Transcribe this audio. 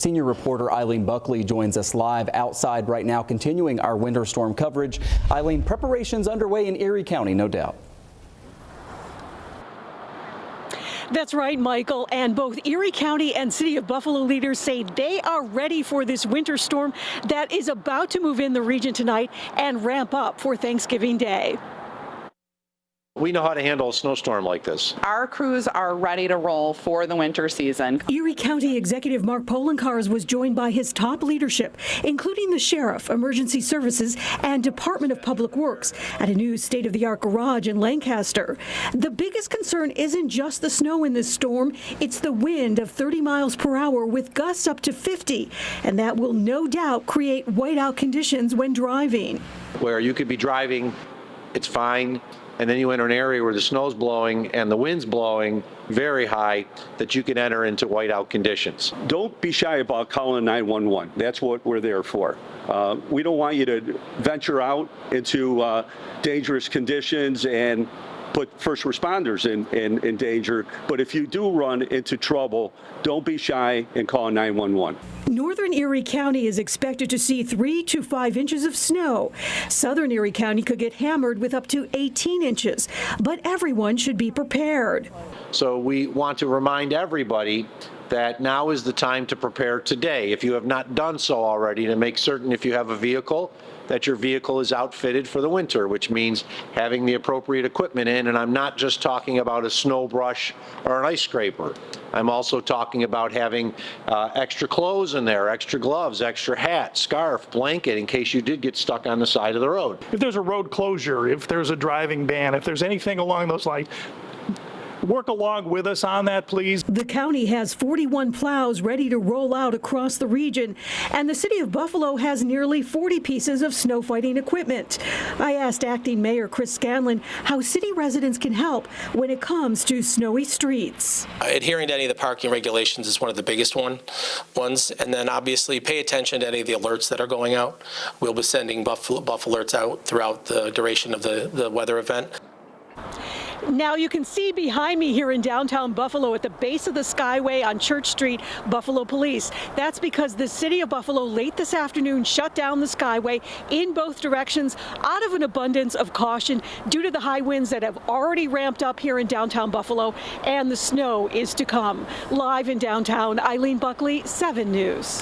Senior reporter Eileen Buckley joins us live outside right now, continuing our winter storm coverage. Eileen, preparations underway in Erie County, no doubt. That's right, Michael, and both Erie County and City of Buffalo leaders say they are ready for this winter storm that is about to move in the region tonight and ramp up for Thanksgiving Day. We know how to handle a snowstorm like this. Our crews are ready to roll for the winter season. Erie County Executive Mark Polenkars was joined by his top leadership, including the Sheriff, Emergency Services, and Department of Public Works, at a new state-of-the-art garage in Lancaster. The biggest concern isn't just the snow in this storm, it's the wind of 30 miles per hour with gusts up to 50, and that will no doubt create whiteout conditions when driving. Where you could be driving, it's fine, and then you enter an area where the snow's blowing and the wind's blowing very high, that you can enter into whiteout conditions. Don't be shy about calling 911. That's what we're there for. We don't want you to venture out into dangerous conditions and put first responders in danger. But if you do run into trouble, don't be shy and call 911. Northern Erie County is expected to see 3 to 5 inches of snow. Southern Erie County could get hammered with up to 18 inches, but everyone should be prepared. So we want to remind everybody that now is the time to prepare today, if you have not done so already, to make certain if you have a vehicle, that your vehicle is outfitted for the winter, which means having the appropriate equipment in. And I'm not just talking about a snow brush or an ice scraper. I'm also talking about having extra clothes in there, extra gloves, extra hat, scarf, blanket, in case you did get stuck on the side of the road. If there's a road closure, if there's a driving ban, if there's anything along those lines, work along with us on that, please. The county has 41 plows ready to roll out across the region, and the City of Buffalo has nearly 40 pieces of snow fighting equipment. I asked Acting Mayor Chris Scanlon how city residents can help when it comes to snowy streets. Adhering to any of the parking regulations is one of the biggest ones, and then obviously pay attention to any of the alerts that are going out. We'll be sending buff alerts out throughout the duration of the weather event. Now you can see behind me here in downtown Buffalo at the base of the Skyway on Church Street, Buffalo Police. That's because the City of Buffalo late this afternoon shut down the Skyway in both directions out of an abundance of caution due to the high winds that have already ramped up here in downtown Buffalo, and the snow is to come. Live in downtown, Eileen Buckley, 7 News.